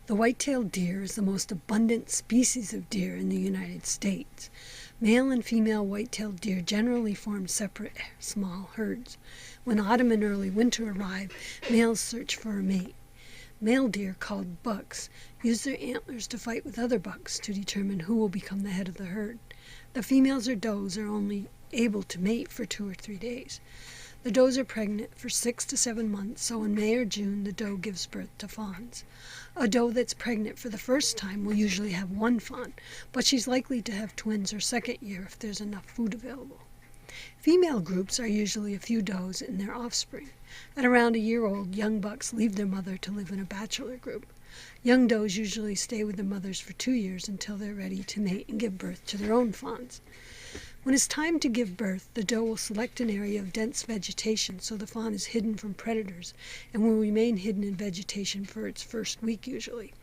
The white-tailed deer is the most abundant species of deer in the United States. Male and female white-tailed deer generally form separate small herds. When autumn and early winter arrive, males search for a mate. Male deer, called bucks, use their antlers to fight with other bucks to determine who will become the head of the herd. The females or does are only able to mate for 2 or 3 days. The does are pregnant for 6 to 7 months, so in May or June the doe gives birth to fawns. A doe that's pregnant for the first time will usually have one fawn, but she's likely to have twins her second year if there's enough food available. Female groups are usually a few does and their offspring. At around a year old, young bucks leave their mother to live in a bachelor group. Young does usually stay with their mothers for 2 years until they're ready to mate and give birth to their own fawns. When it's time to give birth, the doe will select an area of dense vegetation so the fawn is hidden from predators and will remain hidden in vegetation for its first week usually.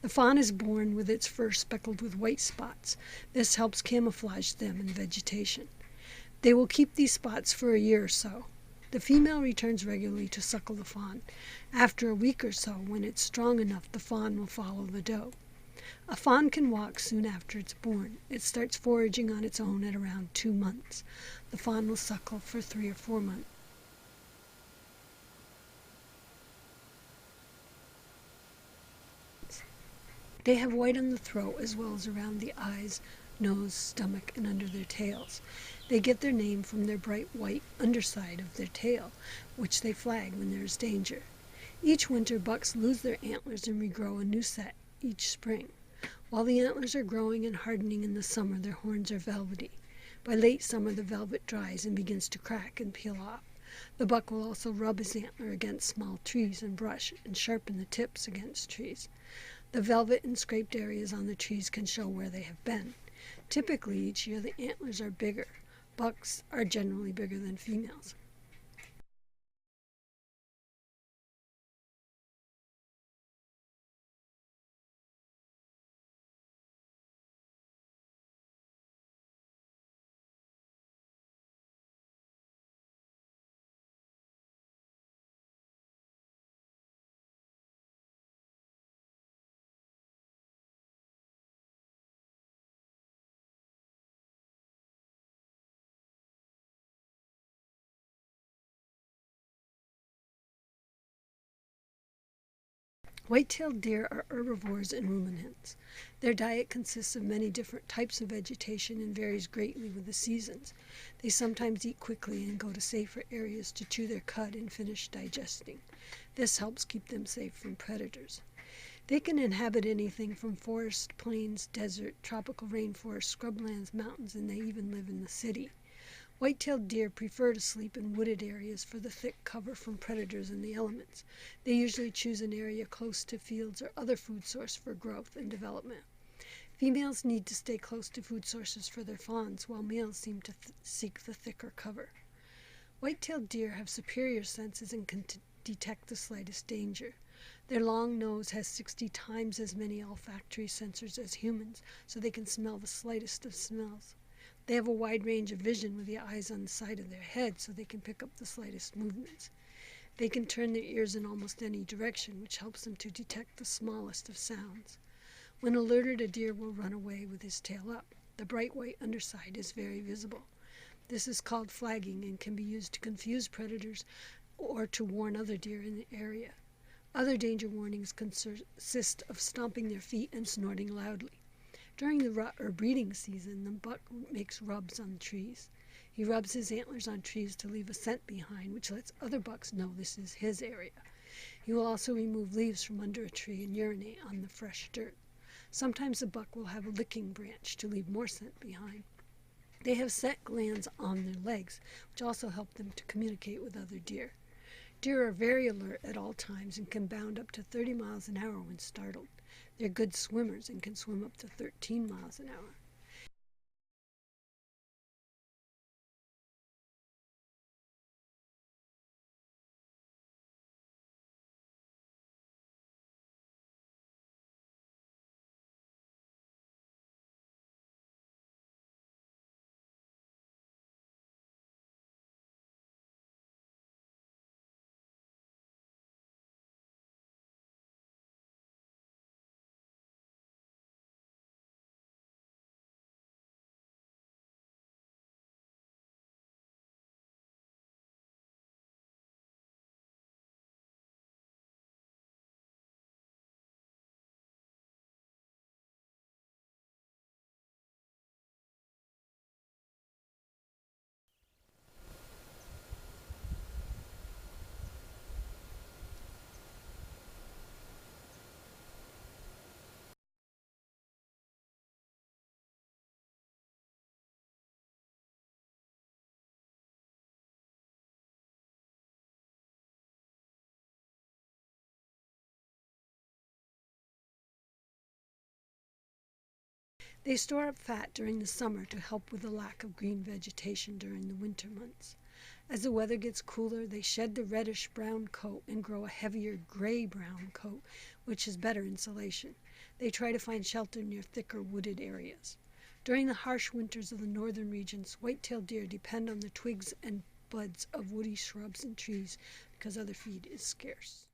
The fawn is born with its fur speckled with white spots. This helps camouflage them in vegetation. They will keep these spots for a year or so. The female returns regularly to suckle the fawn. After a week or so, when it's strong enough, the fawn will follow the doe. A fawn can walk soon after it's born. It starts foraging on its own at around 2 months. The fawn will suckle for 3 or 4 months. They have white on the throat as well as around the eyes, nose, stomach, and under their tails. They get their name from their bright white underside of their tail, which they flag when there is danger. Each winter, bucks lose their antlers and regrow a new set each spring. While the antlers are growing and hardening in the summer, their horns are velvety. By late summer, the velvet dries and begins to crack and peel off. The buck will also rub his antler against small trees and brush and sharpen the tips against trees. The velvet and scraped areas on the trees can show where they have been. Typically, each year the antlers are bigger. Bucks are generally bigger than females. White-tailed deer are herbivores and ruminants. Their diet consists of many different types of vegetation and varies greatly with the seasons. They sometimes eat quickly and go to safer areas to chew their cud and finish digesting. This helps keep them safe from predators. They can inhabit anything from forest, plains, desert, tropical rainforest, scrublands, mountains, and they even live in the city. White-tailed deer prefer to sleep in wooded areas for the thick cover from predators and the elements. They usually choose an area close to fields or other food source for growth and development. Females need to stay close to food sources for their fawns, while males seem to seek the thicker cover. White-tailed deer have superior senses and can detect the slightest danger. Their long nose has 60 times as many olfactory sensors as humans, so they can smell the slightest of smells. They have a wide range of vision with the eyes on the side of their head so they can pick up the slightest movements. They can turn their ears in almost any direction, which helps them to detect the smallest of sounds. When alerted, a deer will run away with his tail up. The bright white underside is very visible. This is called flagging and can be used to confuse predators or to warn other deer in the area. Other danger warnings consist of stomping their feet and snorting loudly. During the rut or breeding season, the buck makes rubs on trees. He rubs his antlers on trees to leave a scent behind, which lets other bucks know this is his area. He will also remove leaves from under a tree and urinate on the fresh dirt. Sometimes the buck will have a licking branch to leave more scent behind. They have scent glands on their legs, which also help them to communicate with other deer. Deer are very alert at all times and can bound up to 30 miles an hour when startled. They're good swimmers and can swim up to 13 miles an hour. They store up fat during the summer to help with the lack of green vegetation during the winter months. As the weather gets cooler, they shed the reddish-brown coat and grow a heavier gray-brown coat, which has better insulation. They try to find shelter near thicker wooded areas. During the harsh winters of the northern regions, white-tailed deer depend on the twigs and buds of woody shrubs and trees because other feed is scarce.